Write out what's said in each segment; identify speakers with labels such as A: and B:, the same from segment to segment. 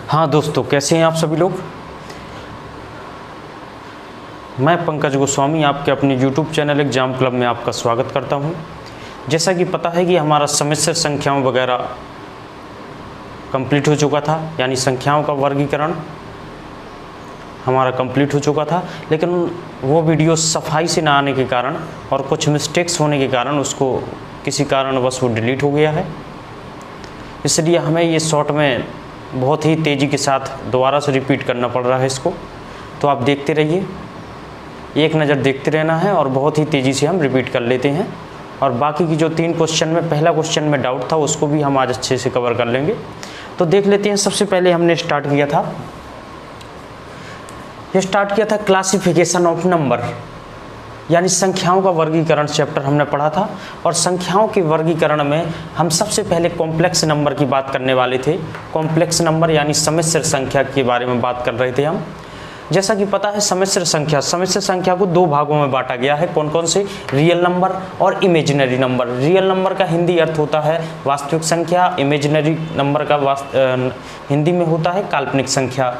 A: हाँ दोस्तों, कैसे हैं आप सभी लोग। मैं पंकज गोस्वामी आपके अपने YouTube चैनल एग्जाम क्लब में आपका स्वागत करता हूं। जैसा कि पता है कि हमारा सेमेस्टर संख्याओं वगैरह कंप्लीट हो चुका था, यानी संख्याओं का वर्गीकरण हमारा कंप्लीट हो चुका था, लेकिन वो वीडियो सफाई से ना आने के कारण और कुछ मिस्टेक्स होने के कारण उसको किसी कारणवश वो डिलीट हो गया है। इसलिए हमें ये शॉर्ट में बहुत ही तेज़ी के साथ दोबारा से रिपीट करना पड़ रहा है इसको। तो आप देखते रहिए, एक नज़र देखते रहना है और बहुत ही तेज़ी से हम रिपीट कर लेते हैं। और बाकी की जो 3 क्वेश्चन में, पहला क्वेश्चन में डाउट था उसको भी हम आज अच्छे से कवर कर लेंगे। तो देख लेते हैं। सबसे पहले हमने स्टार्ट किया था क्लासिफिकेशन ऑफ नंबर, यानी संख्याओं का वर्गीकरण चैप्टर हमने पढ़ा था। और संख्याओं के वर्गीकरण में हम सबसे पहले कॉम्प्लेक्स नंबर की बात करने वाले थे। कॉम्प्लेक्स नंबर यानी सम्मिश्र संख्या के बारे में बात कर रहे थे हम। जैसा कि पता है सम्मिश्र संख्या को 2 भागों में बांटा गया है। कौन कौन से? रियल नंबर और इमेजिनरी नंबर। रियल नंबर का हिंदी अर्थ होता है वास्तविक संख्या, इमेजिनरी नंबर का हिंदी में होता है काल्पनिक संख्या।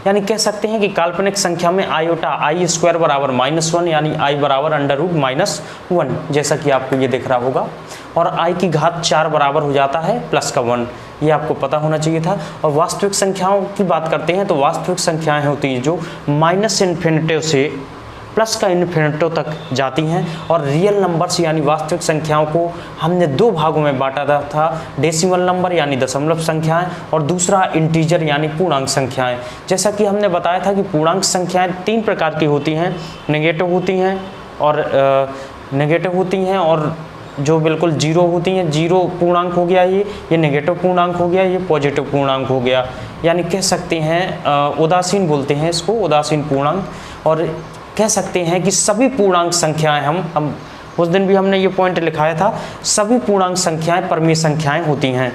A: यानी कह सकते हैं कि काल्पनिक संख्या में आयोटा i² बराबर -1 यानी i बराबर √-1, जैसा कि आपको ये दिख रहा होगा। और i की घात 4 बराबर हो जाता है प्लस का 1, ये आपको पता होना चाहिए था। और वास्तविक संख्याओं की बात करते हैं तो वास्तविक संख्याएं होती हैं जो -∞ से प्लस का इन्फिनिटो तक जाती हैं। और रियल नंबर्स यानी वास्तविक संख्याओं को हमने 2 भागों में बांटा था, डेसिमल नंबर यानी दशमलव संख्याएं और दूसरा इंटीजर यानी पूर्णांक संख्याएं। जैसा कि हमने बताया था कि पूर्णांक संख्याएं 3 प्रकार की होती हैं, नेगेटिव होती हैं और जो बिल्कुल जीरो होती हैं। जीरो पूर्णांक हो गया ये नेगेटिव पूर्णांक हो गया, ये पॉजिटिव पूर्णांक हो गया। यानी कह सकते हैं उदासीन बोलते हैं इसको, उदासीन पूर्णांक। और कह सकते हैं कि सभी पूर्णांक संख्याएं हम उस दिन भी हमने ये पॉइंट लिखाया था, सभी पूर्णांक संख्याएं परमीय संख्याएं होती हैं।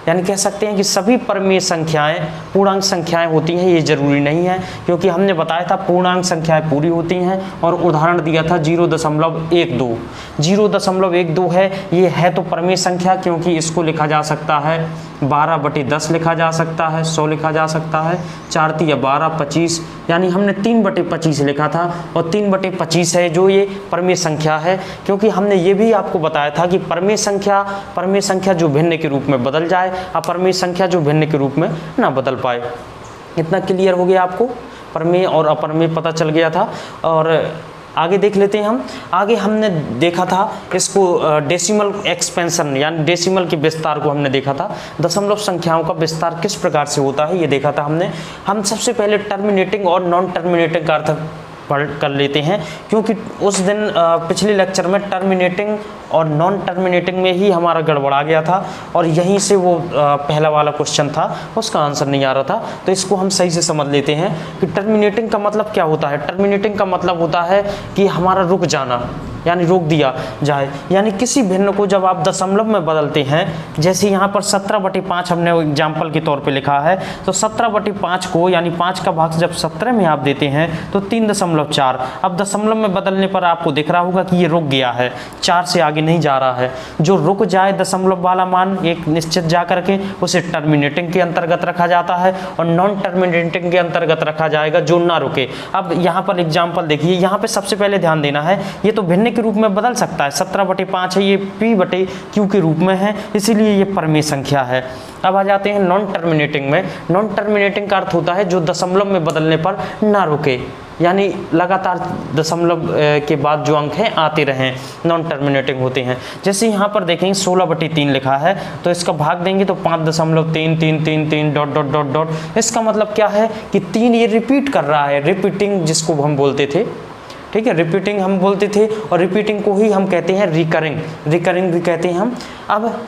A: यानी कह सकते हैं कि सभी परमीय संख्याएं पूर्णांक संख्याएं होती हैं। ये जरूरी नहीं है, क्योंकि हमने बताया था पूर्णांक संख्याएं पूरी होती हैं। और उदाहरण दिया था 0.12। 0.12 है, ये है तो परमीय संख्या, क्योंकि इसको लिखा जा सकता है 12/10 लिखा जा सकता है, 100 लिखा जा सकता है, 4 × 12 25, यानी हमने 3/25 लिखा था। और 3/25 है जो ये परमीय संख्या है, क्योंकि हमने ये भी आपको बताया था कि परमीय संख्या जो भिन्न के रूप में बदल जाए, अपरमेय संख्या जो भिन्न के रूप में ना बदल पाए। इतना क्लियर हो गया आपको, परमेय और अपरमेय पता चल गया था। और आगे देख लेते हैं हम। आगे हमने देखा था इसको डेसिमल एक्सपेंशन यानी डेसिमल के विस्तार को हमने देखा था। दशमलव संख्याओं का विस्तार किस प्रकार से होता है ये देखा था हमने। हम सबसे पहले टर्मिनेटिंग और नॉन टर्मिनेटिंग का अर्थ पढ़ कर लेते हैं, क्योंकि उस दिन पिछले लेक्चर में टर्मिनेटिंग और नॉन टर्मिनेटिंग में ही हमारा गड़बड़ा गया था। और यहीं से वो पहला वाला क्वेश्चन था, उसका आंसर नहीं आ रहा था। तो इसको हम सही से समझ लेते हैं कि टर्मिनेटिंग का मतलब क्या होता है। टर्मिनेटिंग का मतलब होता है कि हमारा रुक जाना, यानी रोक दिया जाए। यानी किसी भिन्न को जब आप दशमलव में बदलते हैं, जैसे यहाँ पर 17/5 हमने एग्जाम्पल के तौर पे लिखा है, तो 17/5 को यानी 5 का भाग जब 17 में आप देते हैं तो 3.4। अब दशमलव में बदलने पर आपको दिख रहा होगा कि ये रुक गया है, 4 से आगे नहीं जा रहा है। जो रुक जाए दशमलव वाला मान एक निश्चित जा करके, उसे टर्मिनेटिंग के अंतर्गत रखा जाता है। और नॉन टर्मिनेटिंग के अंतर्गत रखा जाएगा जो ना रुके। अब यहाँ पर एग्जाम्पल देखिए, यहाँ पे सबसे पहले ध्यान देना है, ये तो भिन्न के रूप में बदल सकता है। 17/5 है, ये p/q के रूप में है, इसीलिए ये परमीय संख्या है। अब आ जाते हैं नॉन टर्मिनेटिंग में। नॉन टर्मिनेटिंग का अर्थ होता है जो दशमलव में बदलने पर ना रुके, यानी लगातार दशमलव के बाद जो अंक हैं आते रहें, नॉन टर्मिनेटिंग होते हैं। जैसे यहाँ पर देखेंगे 16/3 लिखा है, तो इसका भाग देंगे तो 5.3333 ... इसका मतलब क्या है कि 3 ये रिपीट कर रहा है, रिपीटिंग जिसको हम बोलते थे, ठीक है, रिपीटिंग हम बोलते थे। और रिपीटिंग को ही हम कहते हैं रिकरिंग भी कहते हैं हम। अब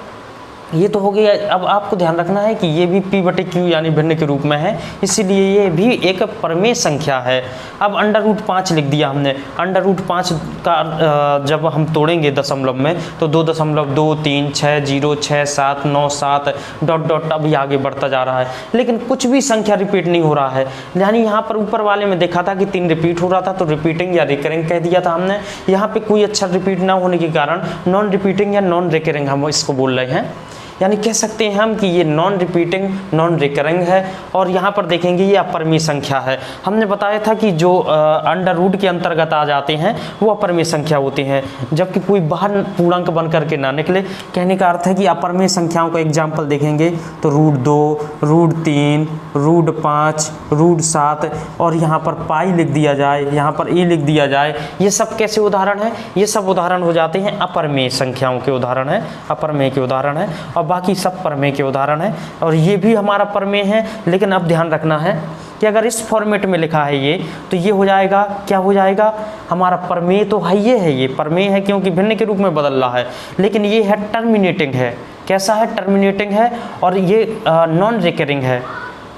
A: ये तो हो गया। अब आपको ध्यान रखना है कि ये भी p/q यानी भिन्न के रूप में है, इसीलिए ये भी एक परमेय संख्या है। अब √5 लिख दिया हमने। √5 का जब हम तोड़ेंगे दशमलव में तो 2.23606797 ... अभी आगे बढ़ता जा रहा है, लेकिन कुछ भी संख्या रिपीट नहीं हो रहा है। यानी यहाँ पर ऊपर वाले में देखा था कि 3 रिपीट हो रहा था, तो रिपीटिंग या रिकरिंग कह दिया था हमने। यहाँ पे कोई अच्छा रिपीट ना होने के कारण नॉन रिपीटिंग या नॉन रिकरिंग हम इसको बोल रहे हैं। यानी कह सकते हैं हम कि ये नॉन रिपीटिंग नॉन रिकरिंग है। और यहाँ पर देखेंगे ये अपरिमेय संख्या है। हमने बताया था कि जो अंडर रूट के अंतर्गत आ जाते हैं वो अपरिमेय संख्या होती हैं, जबकि कोई बाहर पूर्णांक बन करके ना निकले। कहने का अर्थ है कि अपरिमेय संख्याओं का एग्जाम्पल देखेंगे तो √2, √3, √5, √7 और यहाँ पर पाई लिख दिया जाए, यहाँ पर ए लिख दिया जाए। ये सब कैसे उदाहरण है? ये सब उदाहरण हो जाते हैं अपरिमेय संख्याओं के उदाहरण है, अपरिमेय के उदाहरण है। और बाकी सब परमेय के उदाहरण है। और ये भी हमारा परमेय है, लेकिन अब ध्यान रखना है कि अगर इस फॉर्मेट में लिखा है ये, तो ये हो जाएगा, क्या हो जाएगा? हमारा परमेय तो है, ये परमेय है क्योंकि भिन्न के रूप में बदल रहा है, लेकिन ये है टर्मिनेटिंग है। कैसा है? टर्मिनेटिंग है। और ये नॉन रिकरिंग है,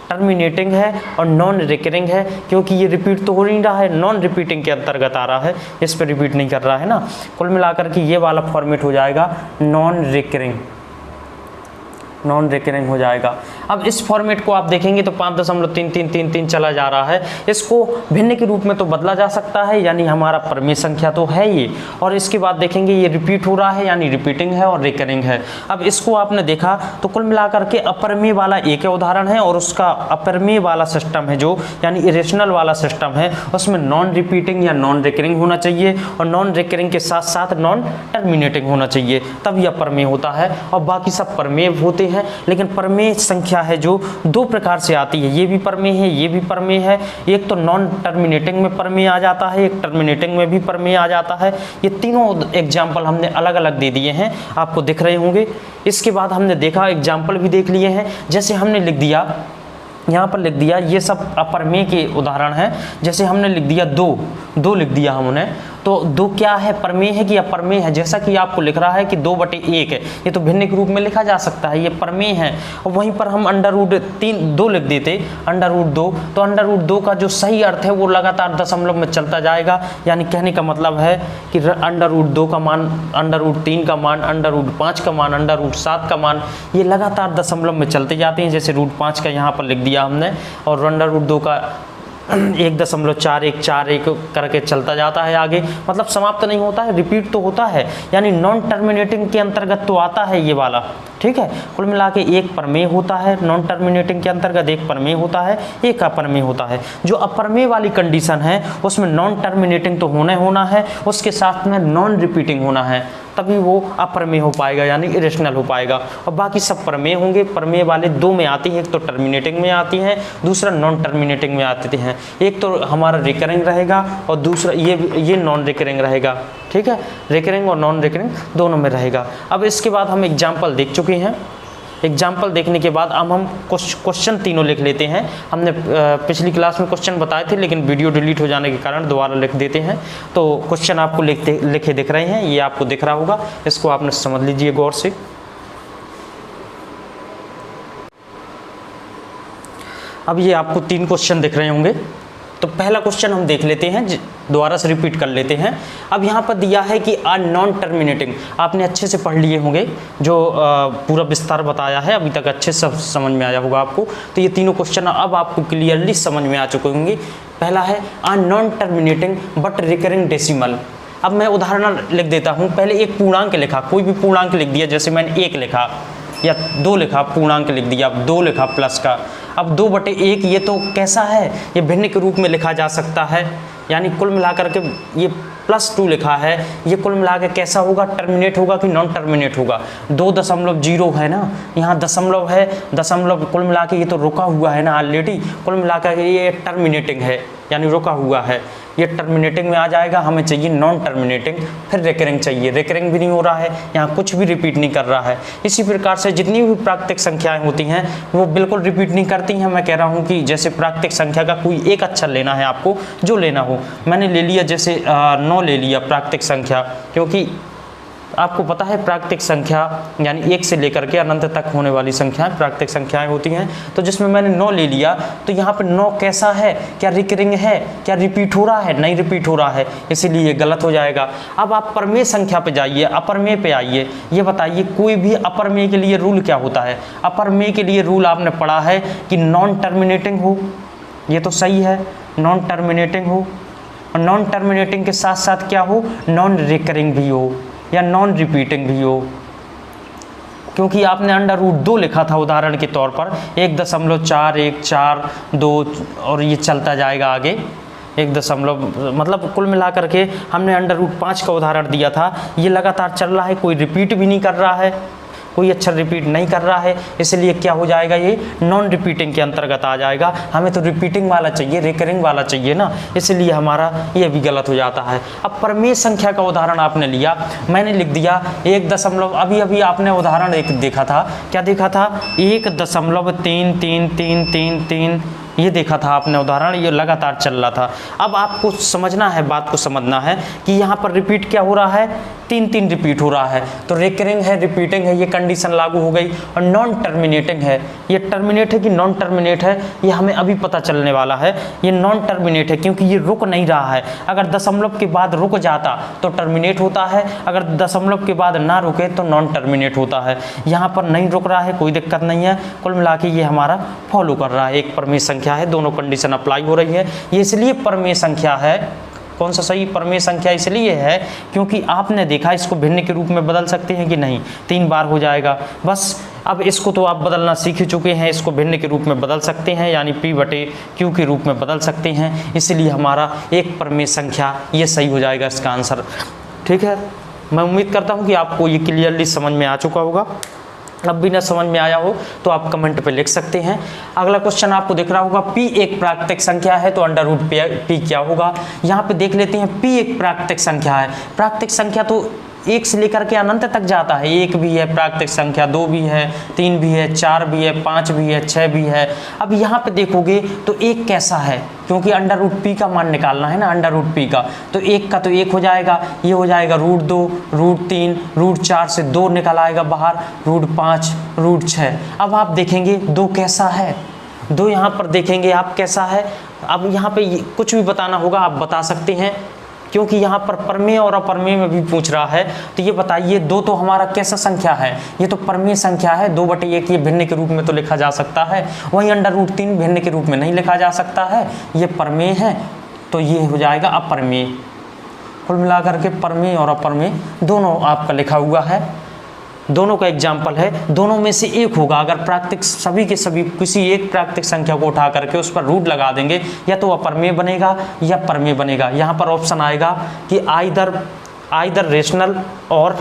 A: टर्मिनेटिंग है और नॉन रिकरिंग है, क्योंकि ये रिपीट तो हो नहीं रहा है, नॉन रिपीटिंग के अंतर्गत आ रहा है, इस पर रिपीट नहीं कर रहा है ना। कुल मिलाकर के ये वाला फॉर्मेट हो जाएगा नॉन रिकरिंग, नॉन रिकरिंग हो जाएगा। अब इस फॉर्मेट को आप देखेंगे तो 5.3333 चला जा रहा है। इसको भिन्न के रूप में तो बदला जा सकता है, यानी हमारा परमेय संख्या तो है ये। और इसके बाद देखेंगे ये रिपीट हो रहा है, यानी रिपीटिंग है और रिकरिंग है। अब इसको आपने देखा तो कुल मिलाकर के अपरिमेय वाला एक उदाहरण है, और उसका अपरिमेय वाला सिस्टम है जो, यानी इरेशनल वाला सिस्टम है, उसमें नॉन रिपीटिंग या नॉन रिकरिंग होना चाहिए, और नॉन रिकरिंग के साथ साथ नॉन टर्मिनेटिंग होना चाहिए, तब यह परमेय होता है। और बाकी सब परमेय होते हैं। लेकिन परमेय संख्या है जो दो प्रकार से आती है, ये भी परमेय है, ये भी परमेय है। एक तो नॉन टर्मिनेटिंग में परमेय आ जाता है, एक टर्मिनेटिंग में भी परमेय आ जाता है। ये तीनों एग्जाम्पल हमने अलग अलग दे दिए हैं, आपको दिख रहे होंगे। इसके बाद हमने देखा, एग्जाम्पल भी देख लिए हैं। जैसे हमने लिख दिया, यहाँ पर लिख दिया, ये सब अपरमेय के उदाहरण हैं। जैसे हमने लिख दिया दो लिख दिया हमने, तो 2 क्या है? परमेय है कि अपरमेय है? जैसा कि आपको लिख रहा है कि 2/1 है, ये तो भिन्न के रूप में लिखा जा सकता है, ये परमेय है। और वहीं पर हम √2 लिख देते, √2, तो √2 का जो सही अर्थ है वो लगातार दशमलव में चलता जाएगा। यानी कहने का मतलब है कि √2 का मान, √3 का मान, √5 का मान, √7 का मान, ये लगातार दशमलव में चलते जाते हैं। जैसे √5 का यहाँ पर लिख दिया हमने, और √2 का 1.4141 करके चलता जाता है आगे, मतलब समाप्त नहीं होता है, रिपीट तो होता है, यानी नॉन टर्मिनेटिंग के अंतर्गत तो आता है ये वाला। ठीक है, कुल मिला के एक परमेय होता है, नॉन टर्मिनेटिंग के अंतर्गत एक परमेय होता है, एक अपरमेय होता है। जो अपरमेय वाली कंडीशन है उसमें नॉन टर्मिनेटिंग तो होना है, उसके साथ में नॉन रिपीटिंग होना है, तभी वो अपरमेय हो पाएगा, यानी इरेशनल हो पाएगा। और बाकी सब परमेय होंगे। परमेय वाले 2 में आती हैं, एक तो टर्मिनेटिंग में आती हैं, दूसरा नॉन टर्मिनेटिंग में आते हैं। एक तो हमारा रिकरिंग रहेगा और दूसरा ये नॉन रिकरिंग रहेगा। ठीक है, रिकरिंग और नॉन रिकरिंग दोनों में रहेगा। अब इसके बाद हम एग्जाम्पल देख चुके हैं। एग्जाम्पल देखने के बाद अब हम क्वेश्चन तीनों लिख लेते हैं। हमने पिछली क्लास में क्वेश्चन बताए थे, लेकिन वीडियो डिलीट हो जाने के कारण दोबारा लिख देते हैं। तो क्वेश्चन आपको लिखे दिख रहे हैं, ये आपको दिख रहा होगा, इसको आपने समझ लीजिए गौर से। अब ये आपको 3 क्वेश्चन दिख रहे होंगे। तो पहला क्वेश्चन हम देख लेते हैं, दोबारा से रिपीट कर लेते हैं। अब यहाँ पर दिया है कि आ नॉन टर्मिनेटिंग, आपने अच्छे से पढ़ लिए होंगे, जो पूरा विस्तार बताया है अभी तक अच्छे से समझ में आया होगा आपको। तो ये तीनों क्वेश्चन अब आपको क्लियरली समझ में आ चुके होंगे। पहला है a non terminating but recurring decimal. अब मैं उदाहरण लिख देता हूँ। पहले एक पूर्णांक लिखा, कोई भी पूर्णांक लिख दिया, जैसे मैंने 1 लिखा या 2 लिखा, पूर्णांक लिख दिया, 2 लिखा प्लस का। अब 2/1 ये तो कैसा है? ये भिन्न के रूप में लिखा जा सकता है, यानी कुल मिलाकर के ये +2 लिखा है, ये कुल मिला के कैसा होगा? टर्मिनेट होगा कि नॉन टर्मिनेट होगा? 2.0 है ना, यहाँ दशमलव है, दशमलव कुल मिला के ये तो रुका हुआ है ना ऑलरेडी, कुल मिला कर ये टर्मिनेटिंग है, यानी रुका हुआ है, ये टर्मिनेटिंग में आ जाएगा। हमें चाहिए नॉन टर्मिनेटिंग, फिर रिकरिंग चाहिए, रिकरिंग भी नहीं हो रहा है, यहाँ कुछ भी रिपीट नहीं कर रहा है। इसी प्रकार से जितनी भी प्राकृतिक संख्याएं होती हैं वो बिल्कुल रिपीट नहीं करती हैं। मैं कह रहा हूँ कि जैसे प्राकृतिक संख्या का कोई एक अक्षर लेना है आपको, जो लेना हो, मैंने ले लिया जैसे 9 ले लिया प्राकृतिक संख्या, क्योंकि आपको पता है प्राकृतिक संख्या यानी 1 से लेकर के अनंत तक होने वाली संख्याएं प्राकृतिक संख्याएं होती हैं। तो जिसमें मैंने 9 ले लिया, तो यहाँ पर 9 कैसा है? क्या रिकरिंग है? क्या रिपीट हो रहा है? नहीं रिपीट हो रहा है, इसीलिए ये गलत हो जाएगा। अब आप परमेय संख्या पे जाइए, अपरमेय पे आइए। ये बताइए कोई भी अपरमेय के लिए रूल क्या होता है? अपरमेय के लिए रूल आपने पढ़ा है कि नॉन टर्मिनेटिंग हो, ये तो सही है, नॉन टर्मिनेटिंग हो, और नॉन टर्मिनेटिंग के साथ साथ क्या हो? नॉन रिकरिंग भी हो या नॉन रिपीटिंग भी हो। क्योंकि आपने अंडर रूट 2 लिखा था उदाहरण के तौर पर 1.4142 और ये चलता जाएगा आगे 1 मतलब कुल मिलाकर के हमने अंडर रूट 5 का उदाहरण दिया था। ये लगातार चल रहा है, कोई रिपीट भी नहीं कर रहा है, कोई अक्षर रिपीट नहीं कर रहा है, इसलिए क्या हो जाएगा, ये नॉन रिपीटिंग के अंतर्गत आ जाएगा। हमें तो रिपीटिंग वाला चाहिए, रिकरिंग वाला चाहिए ना, इसलिए हमारा ये भी गलत हो जाता है। अब परमेय संख्या का उदाहरण आपने लिया, मैंने लिख दिया 1 अभी आपने उदाहरण एक देखा था, क्या देखा था 1.333333 ये देखा था आपने उदाहरण, ये लगातार चल रहा था। अब आपको समझना है, बात को समझना है कि यहाँ पर रिपीट क्या हो रहा है, 3 रिपीट हो रहा है, तो रिकरिंग है, रिपीटिंग है, ये कंडीशन लागू हो गई। और नॉन टर्मिनेटिंग है, ये टर्मिनेट है कि नॉन टर्मिनेट है ये हमें अभी पता चलने वाला है। ये नॉन टर्मिनेट है क्योंकि ये रुक नहीं रहा है। अगर दशमलव के बाद रुक जाता तो टर्मिनेट होता है, अगर दशमलव के बाद ना रुके तो नॉन टर्मिनेट होता है। यहाँ पर नहीं रुक रहा है, कोई दिक्कत नहीं है, कुल मिला के ये हमारा फॉलो कर रहा है, एक परमेय संख्या है, दोनों कंडीशन अप्लाई हो रही है, ये इसलिए परमेय संख्या है। कौन सा सही परमेय संख्या इसलिए है क्योंकि आपने देखा इसको भिन्न के रूप में बदल सकते हैं कि नहीं, 3 बार हो जाएगा बस। अब इसको तो आप बदलना सीख ही चुके हैं, इसको भिन्न के रूप में बदल सकते हैं, यानी P/Q के रूप में बदल सकते हैं, इसलिए हमारा एक परमेय संख्या ये सही हो जाएगा इसका आंसर। ठीक है, मैं उम्मीद करता हूँ कि आपको ये क्लियरली समझ में आ चुका होगा। अब भी ना समझ में आया हो तो आप कमेंट पे लिख सकते हैं। अगला क्वेश्चन आपको दिख रहा होगा, P एक प्राकृतिक संख्या है तो अंडर रूट P क्या होगा। यहाँ पे देख लेते हैं, P एक प्राकृतिक संख्या है। प्राकृतिक संख्या तो 1 से लेकर के अनंत तक जाता है, 1 भी है प्राकृतिक संख्या, 2 भी है, 3 भी है, 4 भी है, 5 भी है, 6 भी है। अब यहाँ पे देखोगे तो 1 कैसा है, क्योंकि अंडर रूट P का मान निकालना है ना, अंडर रूट P का, तो 1 का तो 1 हो जाएगा, ये हो जाएगा √2, √3, √4 से 2 निकल आएगा बाहर, √5, √6। अब आप देखेंगे 2 कैसा है, 2 यहाँ पर देखेंगे आप कैसा है। अब यहाँ पे कुछ भी बताना होगा, आप बता सकते हैं, क्योंकि यहाँ पर परमेय और अपरमेय में भी पूछ रहा है। तो ये बताइए 2 तो हमारा कैसा संख्या है, ये तो परमेय संख्या है, 2/1 ये भिन्न के रूप में तो लिखा जा सकता है, वहीं अंडर रूट 3 भिन्न के रूप में नहीं लिखा जा सकता है, ये परमेय है, तो ये हो जाएगा अपरमेय। कुल मिलाकर के परमेय और अपरमेय दोनों आपका लिखा हुआ है, दोनों का एग्जाम्पल है, दोनों में से एक होगा। अगर प्राकृतिक सभी के सभी किसी एक प्राकृतिक संख्या को उठा करके उस पर रूट लगा देंगे, या तो अपरमेय बनेगा या परमेय बनेगा। यहाँ पर ऑप्शन आएगा कि आइदर रेशनल और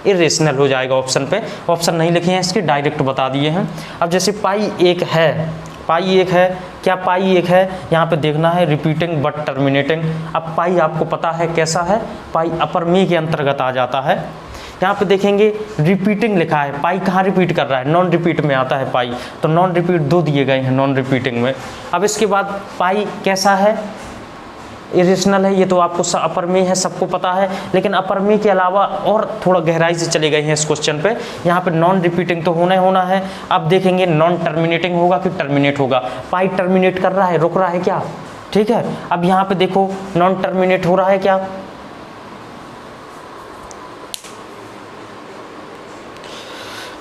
A: इरेशनल हो जाएगा ऑप्शन पे। ऑप्शन नहीं लिखे हैं इसके, डायरेक्ट बता दिए हैं। अब जैसे पाई 1 है, पाई 1 है, क्या पाई 1 है, यहाँ पे देखना है रिपीटिंग बट टर्मिनेटिंग। अब पाई आपको पता है कैसा है, पाई अपरमेय के अंतर्गत आ जाता है। यहाँ पे देखेंगे रिपीटिंग लिखा है, पाई कहाँ रिपीट कर रहा है, नॉन रिपीट में आता है पाई, तो नॉन रिपीट 2 दिए गए हैं नॉन रिपीटिंग में। अब इसके बाद पाई कैसा है, इरेशनल है, ये तो आपको अपरमेय है, सबको पता है, लेकिन अपरमेय के अलावा और थोड़ा गहराई से चले गए हैं इस क्वेश्चन पे। यहाँ पे नॉन रिपीटिंग तो होना है। अब देखेंगे नॉन टर्मिनेटिंग होगा कि टर्मिनेट होगा। पाई टर्मिनेट कर रहा है, रुक रहा है क्या, ठीक है। अब यहाँ पे देखो नॉन टर्मिनेट हो रहा है क्या,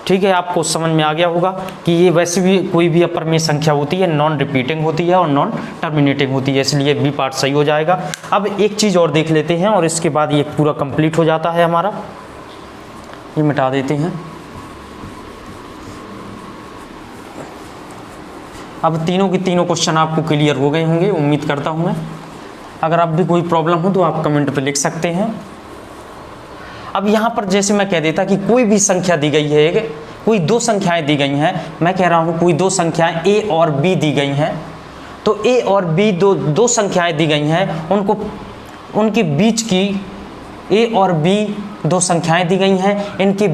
A: ठीक है। आपको समझ में आ गया होगा कि ये वैसे भी कोई भी अपरमेय संख्या होती है नॉन रिपीटिंग होती है और नॉन टर्मिनेटिंग होती है, इसलिए बी पार्ट सही हो जाएगा। अब एक चीज़ और देख लेते हैं और इसके बाद ये पूरा कंप्लीट हो जाता है हमारा। ये मिटा देते हैं। अब तीनों के तीनों क्वेश्चन आपको क्लियर हो गए होंगे, उम्मीद करता हूँ मैं। अगर अब भी कोई प्रॉब्लम हो तो आप कमेंट पे लिख सकते हैं। अब यहाँ पर जैसे मैं कह देता कि कोई भी संख्या दी गई है, कोई 2 संख्याएं दी गई हैं, मैं कह रहा हूँ कोई 2 संख्याएं A और B दी गई हैं, तो A और B दो संख्याएं दी गई हैं, उनके बीच की A और B 2 संख्याएं दी गई हैं, इनके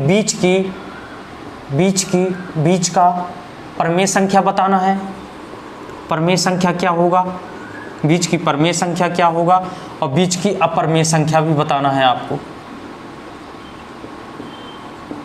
A: बीच का परमेय संख्या बताना है। परमेय संख्या क्या होगा, बीच की परमेय संख्या क्या होगा, और बीच की अपरमेय संख्या भी बताना है आपको।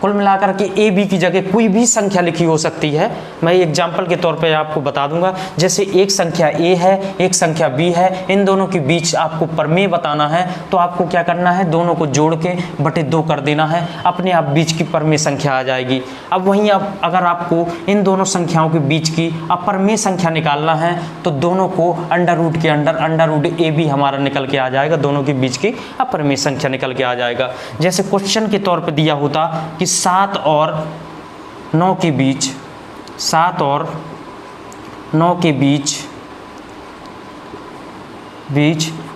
A: कुल मिलाकर के ए बी की जगह कोई भी संख्या लिखी हो सकती है। मैं एग्जाम्पल के तौर पे आपको बता दूंगा, जैसे एक संख्या ए है, एक संख्या बी है, इन दोनों के बीच आपको परमेय बताना है, तो आपको क्या करना है, दोनों को जोड़ के बटे 2 कर देना है, अपने आप बीच की परमेय संख्या आ जाएगी। अब वहीं अगर आपको इन दोनों संख्याओं के बीच की अपरमेय संख्या निकालना है, तो दोनों को अंडर रूट के under under root A B हमारा निकल के आ जाएगा, दोनों के बीच की अपरमेय संख्या निकल के आ जाएगा। जैसे क्वेश्चन के तौर पर दिया होता कि 7 और 9 के बीच, 7 और 9 के बीच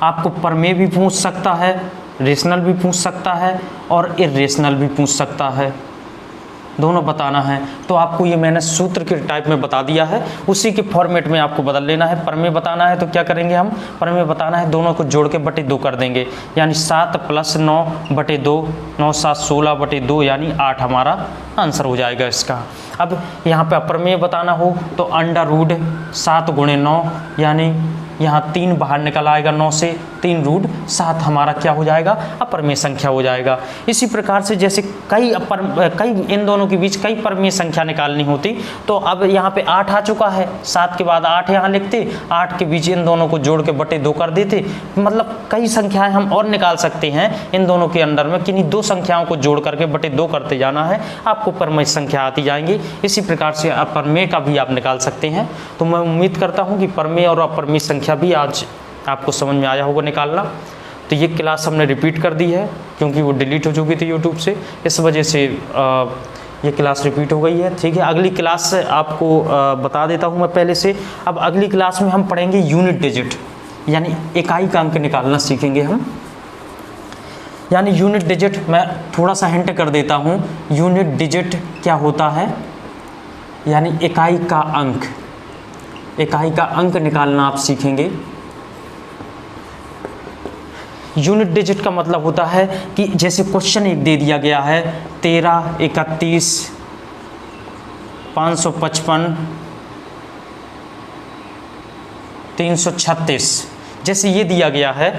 A: आपको प्रमेय भी पूछ सकता है, रेशनल भी पूछ सकता है और इरेशनल भी पूछ सकता है, दोनों बताना है। तो आपको ये मैंने सूत्र के टाइप में बता दिया है, उसी के फॉर्मेट में आपको बदल लेना है। प्रमेय बताना है तो क्या करेंगे हम, प्रमेय बताना है दोनों को जोड़ के बटे 2 कर देंगे, यानी 7 + 9 बटे 2, 9 7 16 बटे 2 यानी 8 हमारा आंसर हो जाएगा इसका। अब यहाँ पे अप्रमेय बताना हो तो √7 × 9 यानी यहाँ 3 बाहर निकल आएगा 9 से, 3√7 हमारा क्या हो जाएगा, अप्रमेय संख्या हो जाएगा। इसी प्रकार से जैसे कई इन दोनों के बीच कई प्रमेय संख्या निकालनी होती, तो अब यहाँ पे 8 आ चुका है, 7 के बाद 8 यहाँ लिखते, 8 के बीच इन दोनों को जोड़ के बटे 2 कर देते। मतलब कई संख्याएं हम और निकाल सकते हैं इन दोनों के अंदर में, किन्हीं 2 संख्याओं को जोड़ करके बटे 2 करते जाना है, आपको प्रमेय संख्या आती जाएंगी। इसी प्रकार से अप्रमेय का भी आप निकाल सकते हैं। तो मैं उम्मीद करता हूँ कि प्रमेय और अप्रमेय संख्या भी आज आपको समझ में आया होगा निकालना। तो ये क्लास हमने रिपीट कर दी है क्योंकि वो डिलीट हो चुकी थी यूट्यूब से, इस वजह से ये क्लास रिपीट हो गई है। ठीक है, अगली क्लास आपको बता देता हूँ मैं पहले से। अब अगली क्लास में हम पढ़ेंगे यूनिट डिजिट, यानी इकाई का अंक निकालना सीखेंगे हम। यानी यूनिट डिजिट मैं थोड़ा सा हिंट कर देता हूँ, यूनिट डिजिट क्या होता है, यानी इकाई का अंक, इकाई का अंक निकालना आप सीखेंगे। यूनिट डिजिट का मतलब होता है कि जैसे क्वेश्चन एक दे दिया गया है 13, 31, 555, 336, जैसे ये दिया गया है,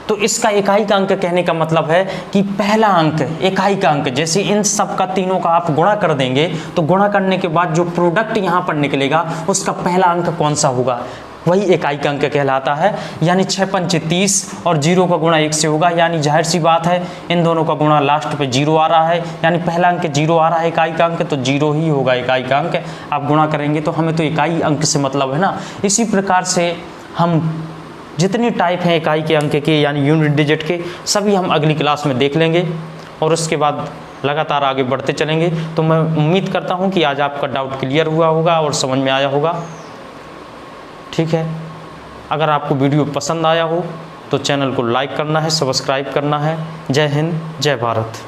A: तो इसका इकाई का अंक कहने का मतलब है कि पहला अंक इकाई का अंक, जैसे इन सब का तीनों का आप गुणा कर देंगे तो गुणा करने के बाद जो प्रोडक्ट यहाँ पर निकलेगा उसका पहला अंक कौन सा होगा, वही इकाई का अंक कहलाता है। यानी 6 × 5 = 30 और 0 का गुणा 1 से होगा, यानी जाहिर सी बात है इन दोनों का गुणा लास्ट पे 0 आ रहा है, यानी पहला अंक 0 आ रहा है इकाई का अंक, तो 0 ही होगा इकाई का अंक। आप गुणा करेंगे तो हमें तो इकाई अंक से मतलब है ना। इसी प्रकार से हम जितने टाइप हैं इकाई के अंक के, यानी यूनिट डिजिट के, सभी हम अगली क्लास में देख लेंगे और उसके बाद लगातार आगे बढ़ते चलेंगे। तो मैं उम्मीद करता हूं कि आज आपका डाउट क्लियर हुआ होगा और समझ में आया होगा। ठीक है, अगर आपको वीडियो पसंद आया हो तो चैनल को लाइक करना है, सब्सक्राइब करना है। जय हिंद, जय भारत।